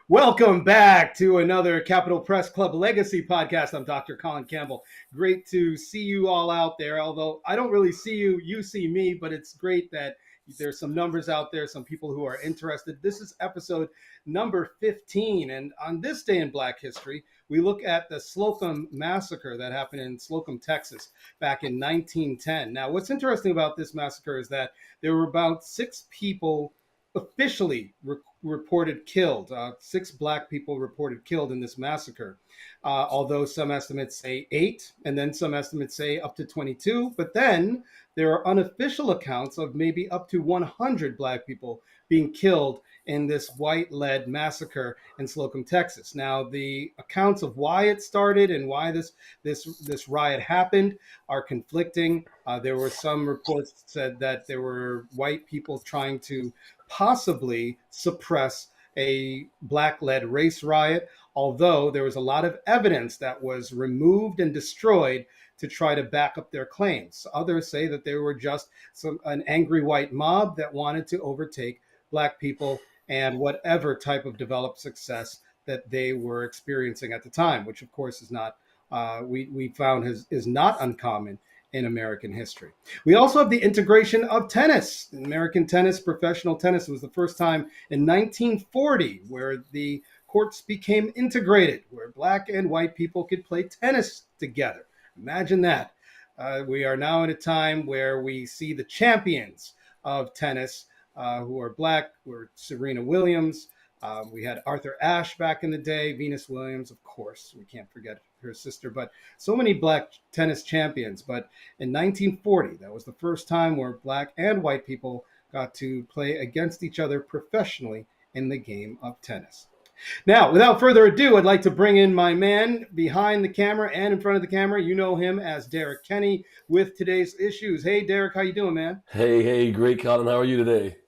Welcome back to another Capital Press Club Legacy podcast. I'm Dr. Colin Campbell. Great to see you all out there. Although I don't really see you, you see me, but it's great that there's some numbers out there, some people who are interested. This is episode number 15. And on this day in Black history, we look at the Slocum Massacre that happened in Slocum, Texas, back in 1910. Now, what's interesting about this massacre is that there were about 6 people officially reported killed. 6 Black people reported killed in this massacre, although some estimates say 8, and then some estimates say up to 22. But then there are unofficial accounts of maybe up to 100 Black people being killed in this white-led massacre in Slocum, Texas. Now, the accounts of why it started and why this riot happened are conflicting. There were some reports that said that there were white people trying to possibly suppress a Black-led race riot, although there was a lot of evidence that was removed and destroyed to try to back up their claims. Others say that they were just an angry white mob that wanted to overtake Black people and whatever type of developed success that they were experiencing at the time, which of course is not, we found is not uncommon in American history. We also have the integration of tennis. American tennis, professional tennis, was the first time in 1940 where the courts became integrated, where Black and white people could play tennis together. Imagine that. We are now at a time where we see the champions of tennis who are Black. We're Serena Williams. We had Arthur Ashe back in the day, Venus Williams, of course. We can't forget her sister, but so many Black tennis champions. But in 1940, that was the first time where Black and white people got to play against each other professionally in the game of tennis. Now, without further ado, I'd like to bring in my man behind the camera and in front of the camera. You know him as Derek Kenny with today's issues. Hey, Derek, how you doing, man? Hey, great, Colin. How are you today?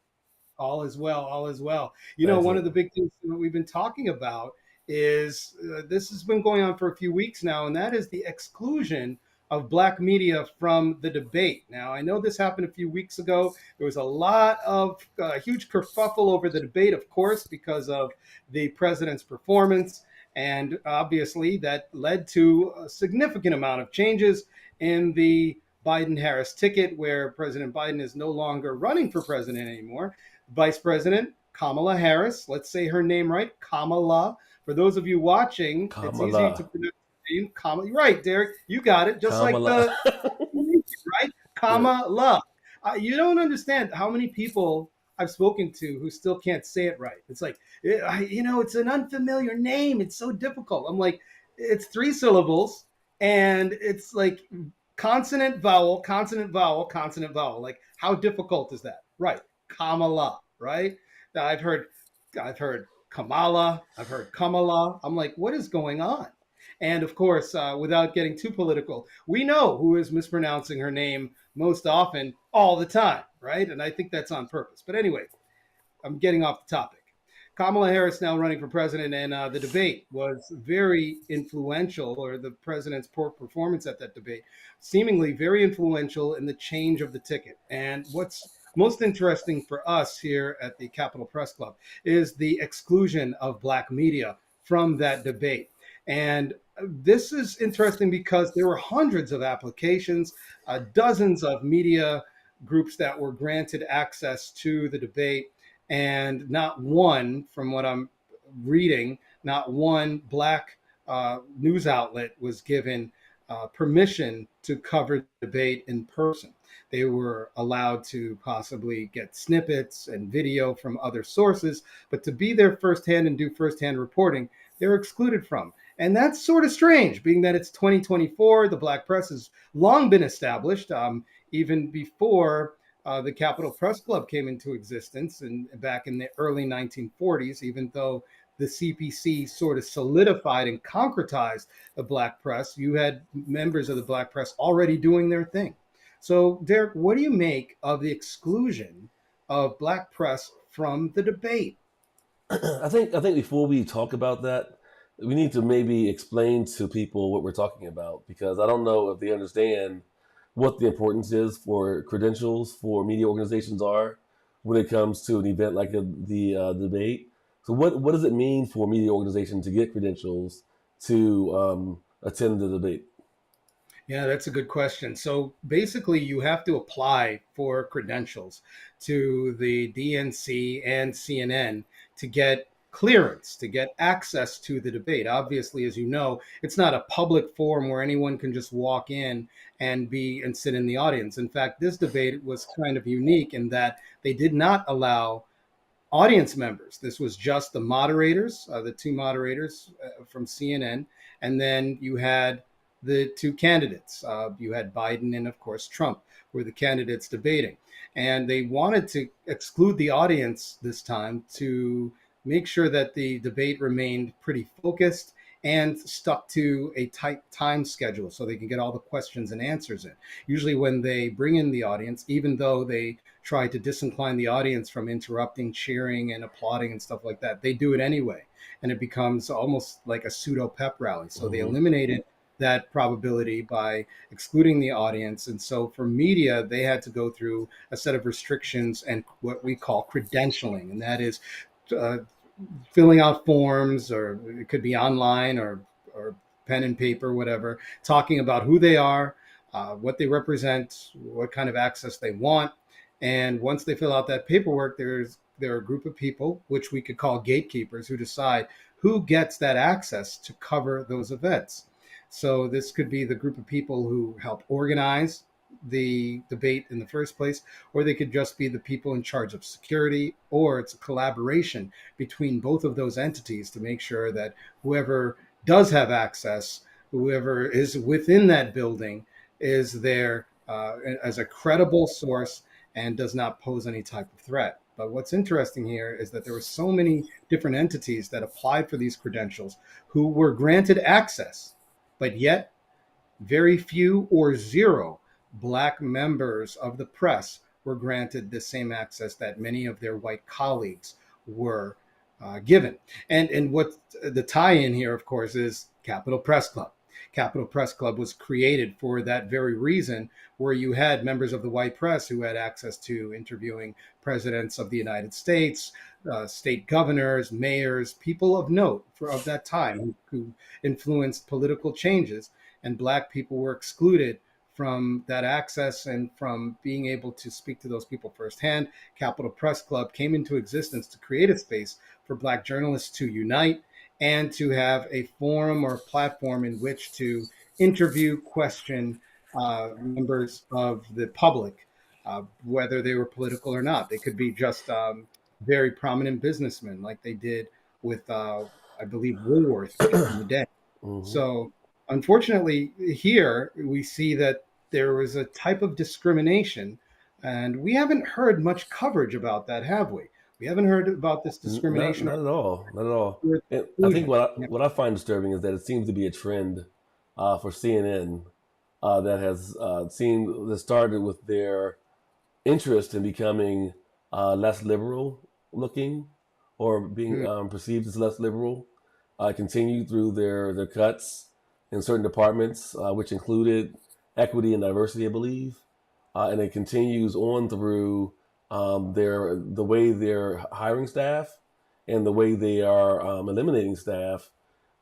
All is well, all is well. One of Excellent. the big things that we've been talking about is this has been going on for a few weeks now, and that is the exclusion of Black media from the debate. Now, I know this happened a few weeks ago. There was a lot of huge kerfuffle over the debate, of course, because of the president's performance. And obviously, that led to a significant amount of changes in the Biden-Harris ticket, where President Biden is no longer running for president anymore. Vice President Kamala Harris, let's say her name right, Kamala. For those of you watching, it's easy to Kamala. pronounce the name Kamala. You're right, Derek, you got it. Just like Kamala. the right, Yeah. Kamala. You don't understand how many people I've spoken to who still can't say it right. It's like, it's an unfamiliar name. It's so difficult. I'm like, it's 3 syllables, and it's like consonant, vowel, consonant, vowel, consonant, vowel. Like, how difficult is that? Right. Kamala, right? I've heard Kamala, I've heard Kamala. I'm like, what is going on? And of course, without getting too political, we know who is mispronouncing her name most often, all the time, right? And I think that's on purpose. But anyway, I'm getting off the topic. Kamala Harris now running for president, and the debate was very influential, or the president's poor performance at that debate, seemingly very influential in the change of the ticket. And what's most interesting for us here at the Capitol Press Club is the exclusion of Black media from that debate. And this is interesting because there were hundreds of applications, dozens of media groups that were granted access to the debate, and not one, from what I'm reading, not one Black news outlet was given permission to cover the debate in person. They were allowed to possibly get snippets and video from other sources, but to be there firsthand and do firsthand reporting, they're excluded from. And that's sort of strange, being that it's 2024. The Black press has long been established, even before the Capitol Press Club came into existence, and back in the early 1940s, even though the CPC sort of solidified and concretized the Black press, you had members of the Black press already doing their thing. So, Derek, what do you make of the exclusion of Black press from the debate? I think before we talk about that, we need to maybe explain to people what we're talking about because I don't know if they understand what the importance is for credentials for media organizations are when it comes to an event like the debate. So what does it mean for a media organization to get credentials to attend the debate? Yeah, that's a good question. So basically, you have to apply for credentials to the DNC and CNN to get clearance, to get access to the debate. Obviously, as you know, it's not a public forum where anyone can just walk in and sit in the audience. In fact, this debate was kind of unique in that they did not allow audience members. This was just the moderators, the two moderators from CNN, and then you had the two candidates. You had Biden and, of course, Trump were the candidates debating. And they wanted to exclude the audience this time to make sure that the debate remained pretty focused and stuck to a tight time schedule so they can get all the questions and answers in. Usually, when they bring in the audience, even though they try to disincline the audience from interrupting, cheering, and applauding and stuff like that, they do it anyway. And it becomes almost like a pseudo pep rally. So they Hmm. eliminated that probability by excluding the audience. And so for media, they had to go through a set of restrictions and what we call credentialing. And that is uh, filling out forms, or it could be online or pen and paper, whatever, talking about who they are, what they represent, what kind of access they want. And once they fill out that paperwork, there are a group of people, which we could call gatekeepers, who decide who gets that access to cover those events. So this could be the group of people who help organize the debate in the first place, or they could just be the people in charge of security, or it's a collaboration between both of those entities to make sure that whoever does have access, whoever is within that building, is there as a credible source and does not pose any type of threat. But what's interesting here is that there were so many different entities that applied for these credentials who were granted access, but yet very few or zero Black members of the press were granted the same access that many of their white colleagues were given. And what the tie in here, of course, is Capitol Press Club. Capitol Press Club was created for that very reason, where you had members of the white press who had access to interviewing presidents of the United States, state governors, mayors, people of note of that time who influenced political changes, and Black people were excluded from that access and from being able to speak to those people firsthand. Capitol Press Club came into existence to create a space for Black journalists to unite and to have a forum or platform in which to interview, question members of the public, whether they were political or not. They could be just very prominent businessmen, like they did with, I believe, Woolworth back in the day. Hmm. So, unfortunately, here we see that there was a type of discrimination, and we haven't heard much coverage about that, have we? We haven't heard about this Not discrimination not at all, not at all. or And I think exclusion. Yeah. what I find disturbing is that it seems to be a trend for CNN that has seen that started with their interest in becoming less liberal looking or being Mm. perceived as less liberal, continued through their cuts in certain departments, which included equity and diversity, I believe, and it continues on through the way they're hiring staff and the way they are eliminating staff.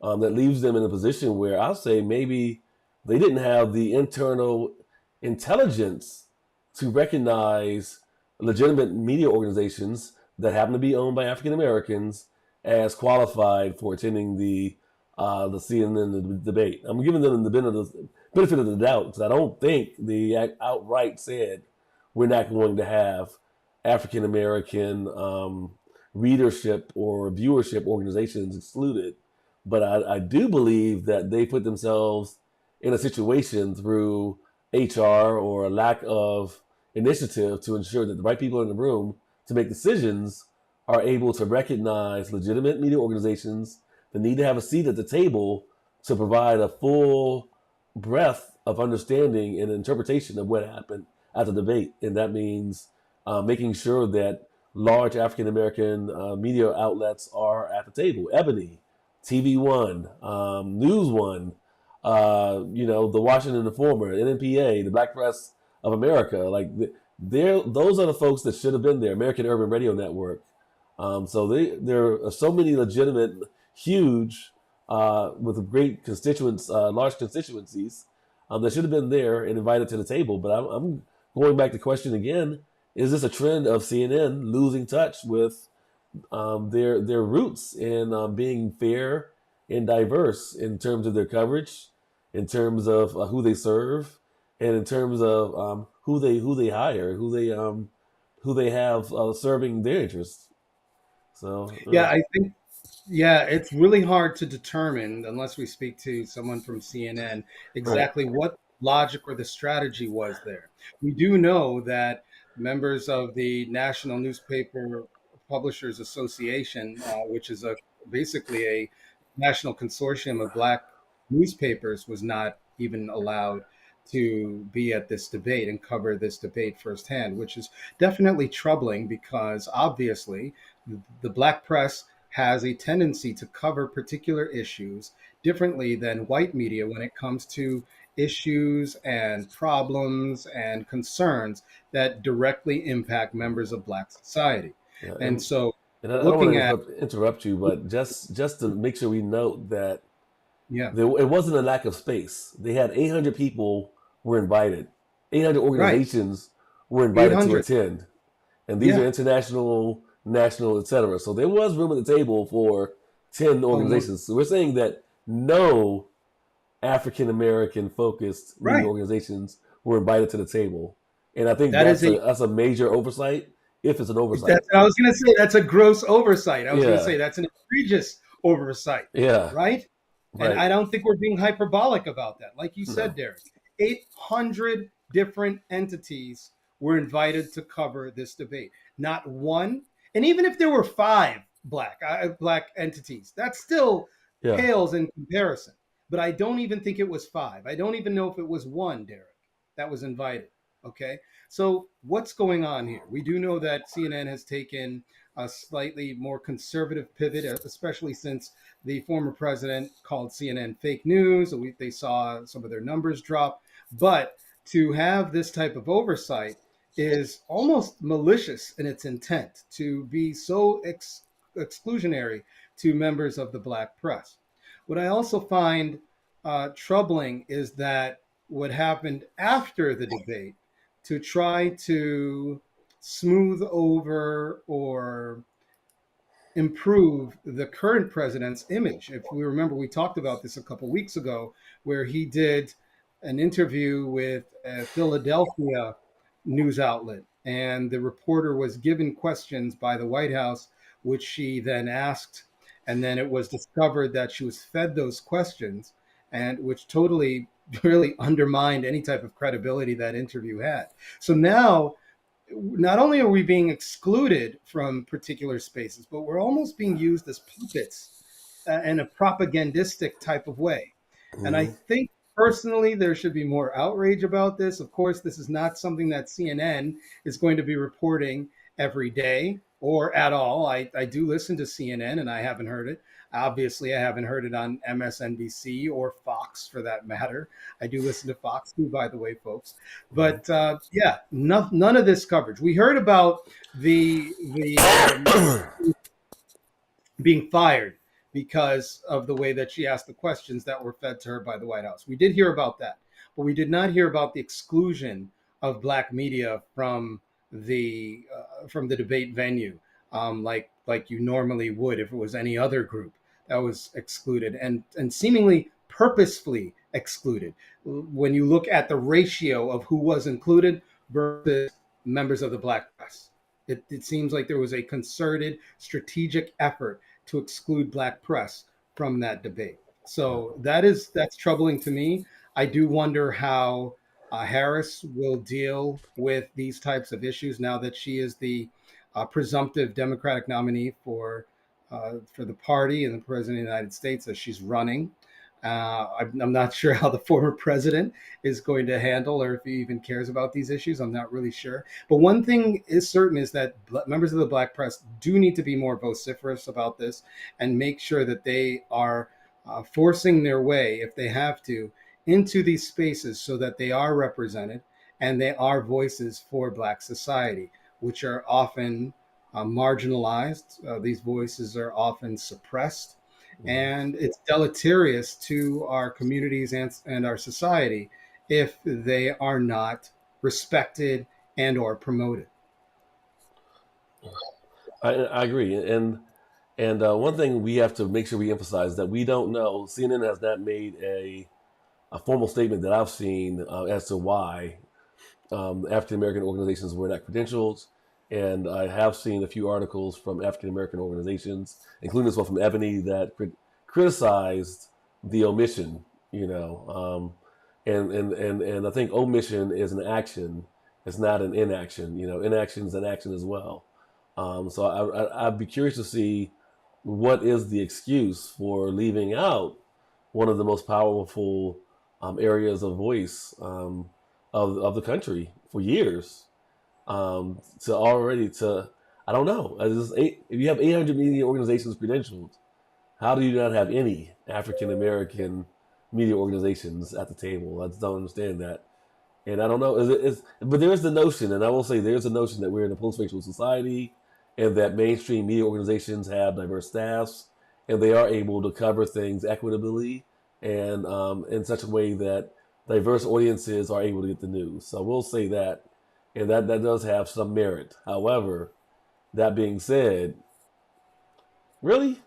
That leaves them in a position where I'll say maybe they didn't have the internal intelligence to recognize legitimate media organizations that happen to be owned by African Americans as qualified for attending the CNN debate. I'm giving them the benefit of the doubt because I don't think they outright said we're not going to have African American readership or viewership organizations excluded. But I do believe that they put themselves in a situation through HR or a lack of initiative to ensure that the right people in the room to make decisions are able to recognize legitimate media organizations that need to have a seat at the table to provide a full breadth of understanding and interpretation of what happened at the debate. And that means making sure that large African American media outlets are at the table. Ebony, TV One, News One, the Washington Informer, NNPA, the Black Press of America. Like those are the folks that should have been there. American Urban Radio Network. So there are so many legitimate, huge, with great constituents, large constituencies that should have been there and invited to the table. But I'm going back to the question again: is this a trend of CNN losing touch with their roots in being fair and diverse in terms of their coverage, in terms of who they serve, and in terms of who they hire, who they have serving their interests? So Yeah, I think yeah, it's really hard to determine unless we speak to someone from CNN right, exactly what logic or the strategy was there. We do know that members of the National Newspaper Publishers Association, which is a basically a national consortium of black newspapers, was not even allowed to be at this debate and cover this debate firsthand, which is definitely troubling because obviously the black press has a tendency to cover particular issues differently than white media when it comes to issues and problems and concerns that directly impact members of black society. yeah, And so and I don't want looking to at interrupt you, but just to make sure we note that yeah, it wasn't a lack of space. They had 800 people were invited, 800 right, organizations were invited to 800. attend, and these are Yeah. international, national, etc. So there was room at the table for 10 Oh, no. organizations. So we're saying that no African American focused media Right. organizations were invited to the table, and I think That is a that's a major oversight, if it's an oversight. that's I was going to say that's a gross oversight. I was going to Yeah, say that's an egregious oversight, yeah, right? And right. I don't think we're being hyperbolic about that. Like you said, No, Derek, 800 different entities were invited to cover this debate. Not one, and even if there were five black entities, that still yeah. pales in comparison. But I don't even think it was five. I don't even know if it was one, Derek, that was invited. Okay, so what's going on here? We do know that CNN has taken a slightly more conservative pivot, especially since the former president called CNN fake news. They saw some of their numbers drop. But to have this type of oversight is almost malicious in its intent to be so exclusionary to members of the black press. What I also find troubling is that what happened after the debate to try to smooth over or improve the current president's image. If we remember, we talked about this a couple weeks ago, where he did an interview with a Philadelphia news outlet, and the reporter was given questions by the White House, which she then asked, and then it was discovered that she was fed those questions, and which totally really undermined any type of credibility that interview had. So now not only are we being excluded from particular spaces, but we're almost being used as puppets in a propagandistic type of way. And I Hmm. think personally, there should be more outrage about this. Of course, this is not something that CNN is going to be reporting every day or at all. I do listen to CNN and I haven't heard it. Obviously, I haven't heard it on MSNBC or Fox for that matter. I do listen to Fox too, by the way, folks. But yeah, none of this coverage. We heard about the being fired because of the way that she asked the questions that were fed to her by the White House. We did hear about that, but we did not hear about the exclusion of black media from the debate venue, like you normally would if it was any other group that was excluded and seemingly purposefully excluded. When you look at the ratio of who was included versus members of the black press, it seems like there was a concerted, strategic effort to exclude black press from that debate. So that's troubling to me. I do wonder how Harris will deal with these types of issues now that she is the presumptive Democratic nominee for the party and the president of the United States as she's running. I'm not sure how the former president is going to handle or if he even cares about these issues. I'm not really sure. But one thing is certain is that members of the black press do need to be more vociferous about this and make sure that they are forcing their way, if they have to, into these spaces so that they are represented and they are voices for Black society, which are often marginalized. These voices are often suppressed, Mhm. and it's deleterious to our communities and our society if they are not respected and or promoted. I agree, and one thing we have to make sure we emphasize that we don't know. CNN has not made a formal statement that I've seen as to why African American organizations were not credentialed. And I have seen a few articles from African American organizations, including this one from Ebony, that criticized the omission. You know, and I think omission is an action; it's not an inaction. You know, inaction is an action as well. So I'd be curious to see what is the excuse for leaving out one of the most powerful areas of voice of the country for years. To already to I don't know. If you have 800 media organizations credentialed, how do you not have any African American media organizations at the table? I just don't understand that. And I don't know. But there is the notion, and I will say there's a notion that we're in a post-racial society, and that mainstream media organizations have diverse staffs, and they are able to cover things equitably and in such a way that diverse audiences are able to get the news. So we'll say that, and that does have some merit. However, that being said, really,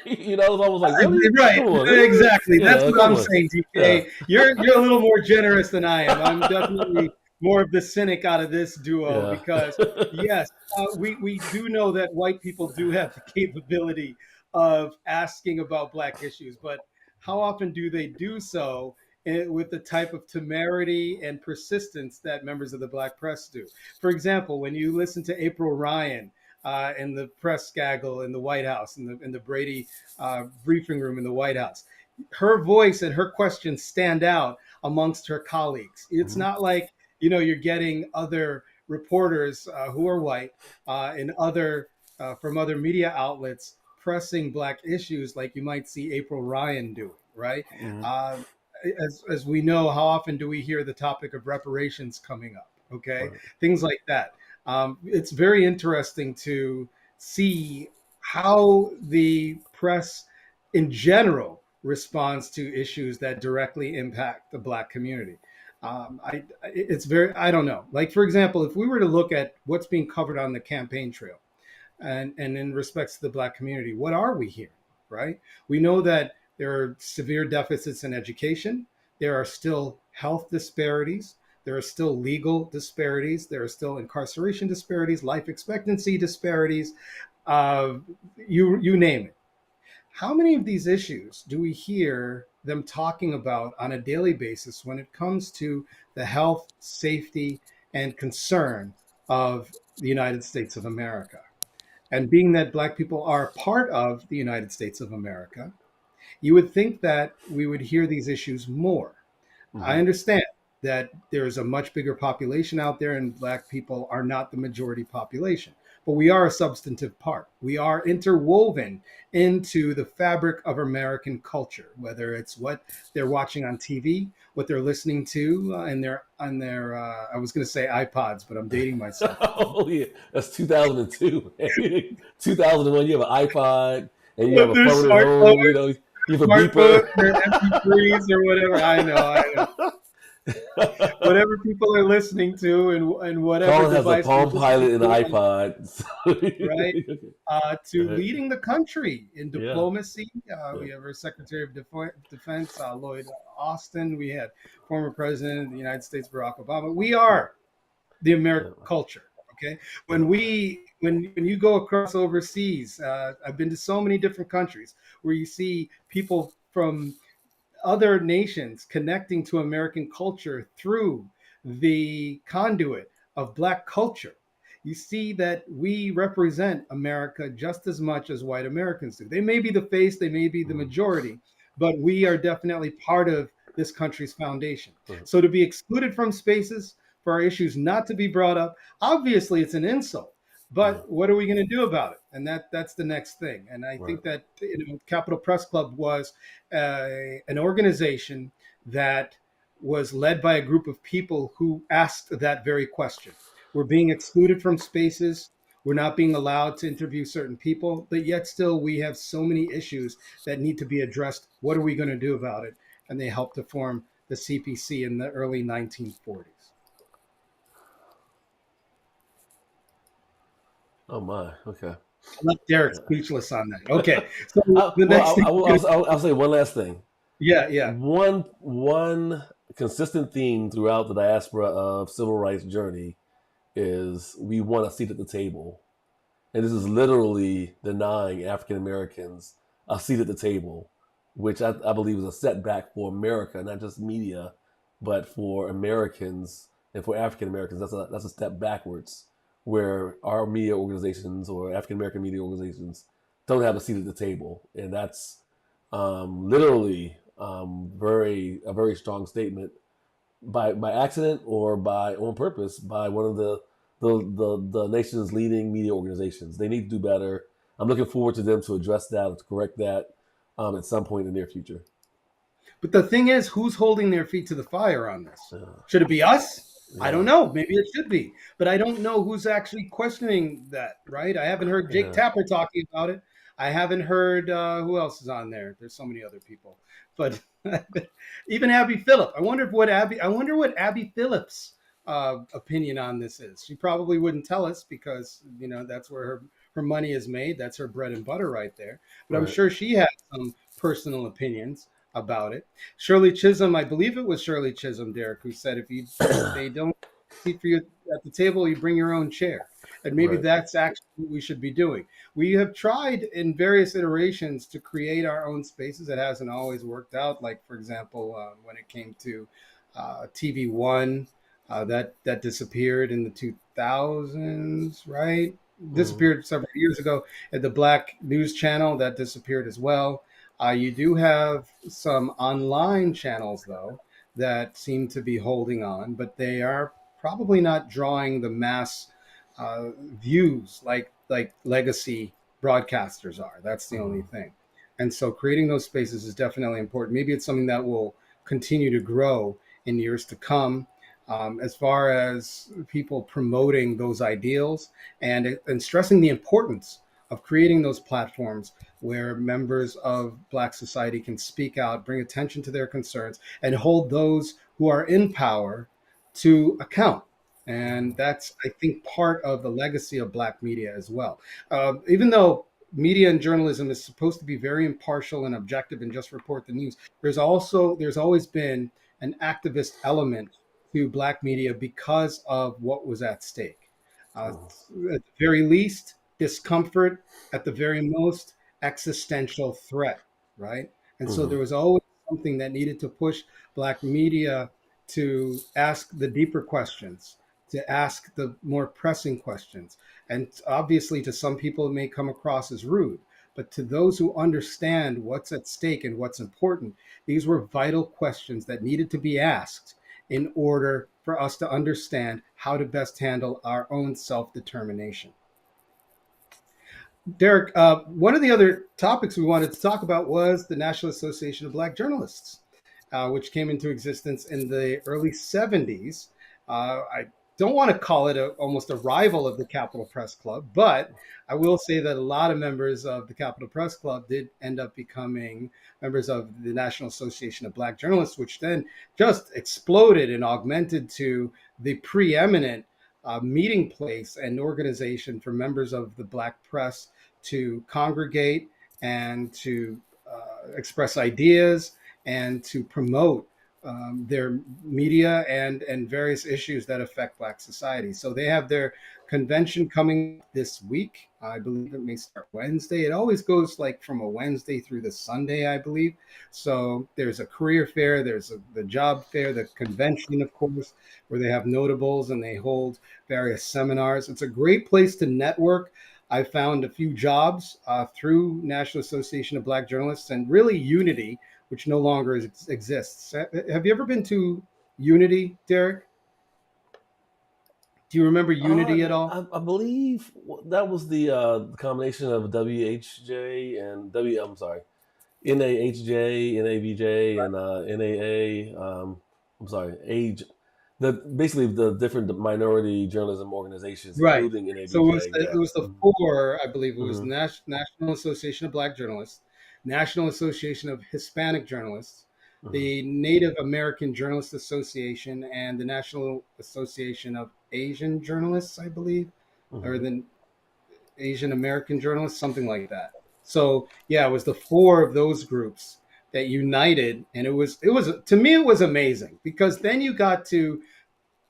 it's almost like really, Right, come on, really, exactly. That's what come I'm on, saying, yeah. DK. You're a little more generous than I am. I'm definitely more of the cynic out of this duo Yeah. because yes, we do know that white people do have the capability of asking about Black issues, but how often do they do so with the type of temerity and persistence that members of the Black press do? For example, when you listen to April Ryan in the press gaggle in the White House, in the Brady briefing room in the White House. Her voice and her questions stand out amongst her colleagues. It's Mhm. not like you're getting other reporters who are white and other from other media outlets pressing Black issues like you might see April Ryan doing, right? Mhm. Uh, as we know, how often do we hear the topic of reparations coming up? Okay, Right. things like that. It's very interesting to see how the press in general responds to issues that directly impact the Black community. It's very, I don't know. Like, for example, if we were to look at what's being covered on the campaign trail and in respects to the Black community, what are we hearing, right? We know that there are severe deficits in education. There are still health disparities. There are still legal disparities. There are still incarceration disparities, life expectancy disparities. Uh, you name it. How many of these issues do we hear them talking about on a daily basis when it comes to the health, safety, and concern of the United States of America? And being that Black people are part of the United States of America, you would think that we would hear these issues more. I Mhm. understand that there is a much bigger population out there and Black people are not the majority population, but we are a substantive part. We are interwoven into the fabric of American culture, whether it's what they're watching on TV, what they're listening to on their I was going to say iPods, but I'm dating myself. Oh yeah, that's 2002. 2001. You have an iPod and you have a Their phone at smartphone, home. You have a smartphones, beeper. their MP3s or whatever. I know. Whatever people are listening to and whatever Colin has a device they're Palm listening Pilot and to, an iPod. right? To leading the country in Yeah. diplomacy. Yeah. We have our Secretary of Defense, Lloyd Austin. We had former President of the United States, Barack Obama. We are the Yeah. American culture. Okay, Yeah. when you go across overseas, I've been to so many different countries where you see people from other nations connecting to American culture through the conduit of Black culture. You see that we represent America just as much as white Americans do. They may be the face, they may be the Mhm. majority, but we are definitely part of this country's foundation. Right. So to be excluded from spaces, for our issues not to be brought up, obviously it's an insult. Yeah. But what are we going to do about it? And that's the next thing. And I Right. think that Capitol Press Club was an organization that was led by a group of people who asked that very question. We're being excluded from spaces. We're not being allowed to interview certain people, but yet still we have so many issues that need to be addressed. What are we going to do about it? And they helped to form the CPC in the early 1940s. Oh my. Okay. I left Derek speechless on that. Okay, so the next Well, thing, I'll say one last thing. yeah, yeah, One consistent theme throughout the diaspora of civil rights journey is we want a seat at the table, and this is literally denying African Americans a seat at the table, which I believe is a setback for America, not just media, but for Americans and for African Americans. That's a step backwards, where our media organizations or African American media organizations don't have a seat at the table, and that's literally very a very strong statement by accident or by on purpose by one of the nation's leading media organizations. They need to do better. I'm looking forward to them to address that, to correct that at some point in the near future. but the thing is, who's holding their feet to the fire on this? Uh, Should it be us? I don't yeah, know. Maybe it should be, but I don't know who's actually questioning that. Right? I haven't heard Jake yeah, Tapper talking about it. I haven't heard who else is on there. There's so many other people, but even Abby Phillip. I wonder what Abby Phillip's opinion on this is. She probably wouldn't tell us because that's where her money is made. That's her bread and butter right there. But I'm right, sure she has some personal opinions about it. Shirley Chisholm, I believe it was Shirley Chisholm, Derek, who said if they don't seat for you at the table, you bring your own chair. And maybe right, that's actually what we should be doing. We have tried in various iterations to create our own spaces. It hasn't always worked out. Like, for example, when it came to TV One, that disappeared in the 2000s, right? hmm, Disappeared several years ago. At the Black News Channel, that disappeared as well. You do have some online channels, though, that seem to be holding on, but they are probably not drawing the mass views like legacy broadcasters are. That's the only hmm, thing. And so creating those spaces is definitely important. Maybe it's something that will continue to grow in years to come. As far as people promoting those ideals and stressing the importance of creating those platforms where members of Black society can speak out, bring attention to their concerns, and hold those who are in power to account. And hmm, that's, I think, part of the legacy of Black media as well. Even though media and journalism is supposed to be very impartial and objective and just report the news, there's always been an activist element to Black media because of what was at stake. Uh, hmm, at the very least, discomfort; at the very most, existential threat, right? And so hmm, there was always something that needed to push Black media to ask the deeper questions, to ask the more pressing questions. And obviously, to some people, it may come across as rude. But to those who understand what's at stake and what's important, these were vital questions that needed to be asked in order for us to understand how to best handle our own self determination. Derek, one of the other topics we wanted to talk about was the National Association of Black Journalists, which came into existence in the early 70s. I don't want to call it almost a rival of the Capitol Press Club, but I will say that a lot of members of the Capitol Press Club did end up becoming members of the National Association of Black Journalists, which then just exploded and augmented to the preeminent meeting place and organization for members of the Black press to congregate and to express ideas and to promote their media and various issues that affect Black society. So they have their convention coming this week. I believe it may start Wednesday. It always goes like from a Wednesday through the Sunday, I believe. So there's a career fair, the job fair, the convention, of course, where they have notables and they hold various seminars. It's a great place to network. I found a few jobs through National Association of Black Journalists and really Unity, which no longer exists. Have you ever been to Unity, Derek? Do you remember Unity at all? I believe that was the combination of WHJ and W. I'm sorry, NAHJ, NABJ, and NAA. I'm sorry, age, basically the different minority journalism organizations, Right. including So NABJ. it Yeah. was the four, I believe it was Mm-hmm. National Association of Black Journalists, National Association of Hispanic Journalists, Hmm. the Native American Journalists Association, and the National Association of Asian Journalists, I believe, or Hmm. the Asian American Journalists, something like that. So yeah, it was the four of those groups that united, and it was to me it was amazing because then you got to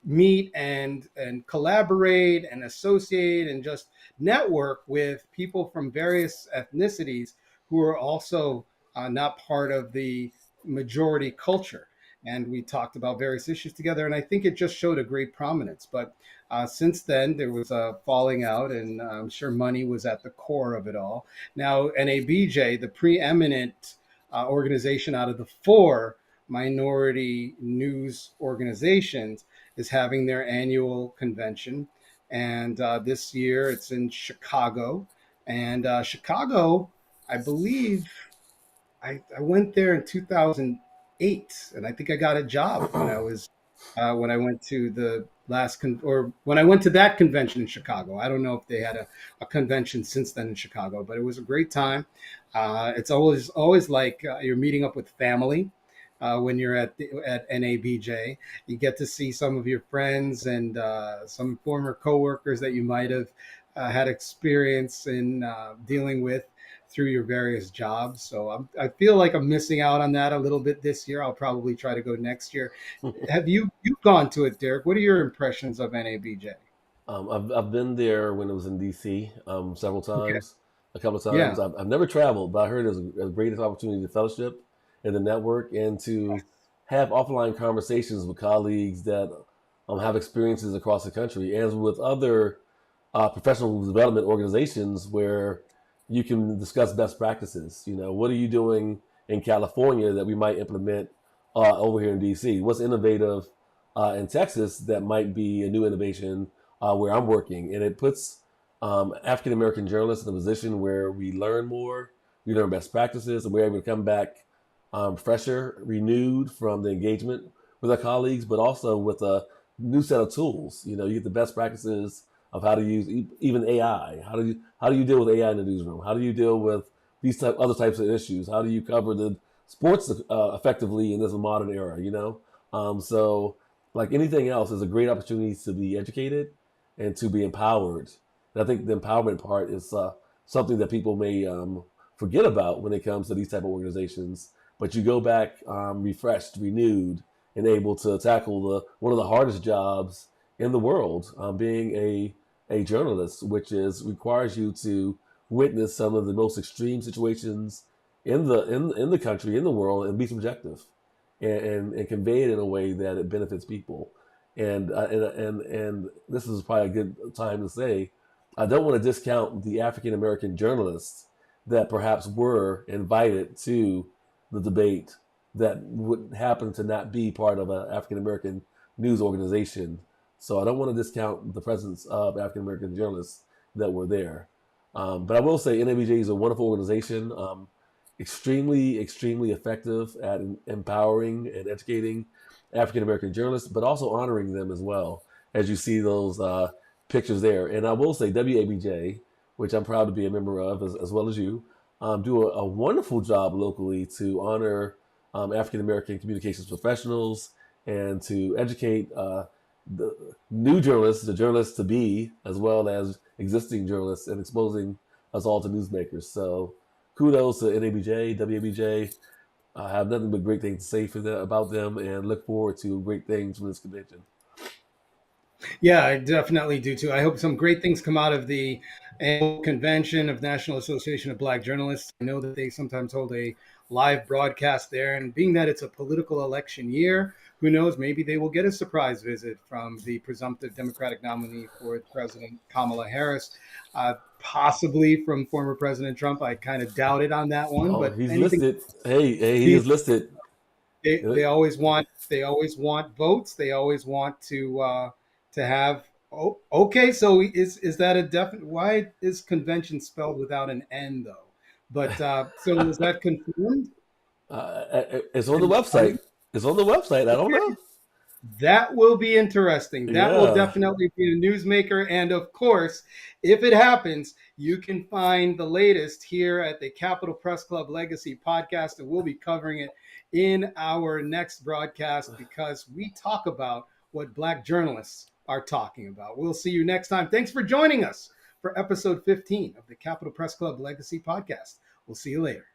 meet and collaborate and associate and just network with people from various ethnicities who are also not part of the majority culture. And we talked about various issues together, and I think it just showed a great prominence. But since then, there was a falling out, and I'm sure money was at the core of it all. Now, NABJ, the preeminent organization out of the four minority news organizations, is having their annual convention. And this year it's in Chicago. And Chicago, I believe I went there in 2008, and I think I got a job when I went to the or when I went to that convention in Chicago. I don't know if they had a convention since then in Chicago, but it was a great time. It's always like you're meeting up with family when you're at NABJ. You get to see some of your friends and some former coworkers that you might have had experience in dealing with through your various jobs. So I feel like I'm missing out on that a little bit this year. I'll probably try to go next year. Have you've gone to it, Derek? What are your impressions of NABJ? I've been there when it was in DC several Okay. times, a couple of Yeah. times. I've never traveled, but I heard it was a great opportunity to fellowship in the network and to have offline conversations with colleagues that have experiences across the country and with other professional development organizations where you can discuss best practices. You know, what are you doing in California that we might implement over here in DC? What's innovative in Texas that might be a new innovation where I'm working? And it puts African American journalists in a position where we learn more, we learn best practices, and we're able to come back fresher, renewed from the engagement with our colleagues, but also with a new set of tools. You know, you get the best practices of how to use even AI. How do you deal with AI in the newsroom? How do you deal with other types of issues? How do you cover the sports effectively in this modern era? You know, so like anything else, is a great opportunity to be educated and to be empowered. And I think the empowerment part is something that people may forget about when it comes to these type of organizations. But you go back refreshed, renewed, and able to tackle the one of the hardest jobs in the world, being a journalist, which is requires you to witness some of the most extreme situations in the country, in the world, and be subjective, and convey it in a way that it benefits people. And this is probably a good time to say, I don't want to discount the African American journalists that perhaps were invited to the debate that would happen to not be part of an African American news organization. So I don't want to discount the presence of African American journalists that were there. But I will say NABJ is a wonderful organization, extremely effective at empowering and educating African American journalists, but also honoring them as well, as you see those pictures there. And I will say WABJ, which I'm proud to be a member of, as well as you, do a wonderful job locally to honor African American communications professionals and to educate the new journalists, the journalists to be, as well as existing journalists, and exposing us all to newsmakers. So kudos to NABJ, WABJ. I have nothing but great things to say about them, and look forward to great things from this convention. Yeah, I definitely do too. I hope some great things come out of the annual convention of National Association of Black Journalists. I know that they sometimes hold a live broadcast there, and being that it's a political election year, who knows? Maybe they will get a surprise visit from the presumptive Democratic nominee for President Kamala Harris, possibly from former President Trump. I kind of doubt it on that one, Oh, but he's anything. listed. Hey, he is listed. They always want votes. They always want to have. Oh, okay. So is that a definite? Why is convention spelled without an N though? But so is that confirmed? It's on the I website. didn't. It's on the website. I don't Okay. know. That will be interesting. That will Yeah. definitely be a newsmaker. And of course, if it happens, you can find the latest here at the Capital Press Club Legacy podcast. And we'll be covering it in our next broadcast because we talk about what Black journalists are talking about. We'll see you next time. Thanks for joining us for episode 15 of the Capital Press Club Legacy podcast. We'll see you later.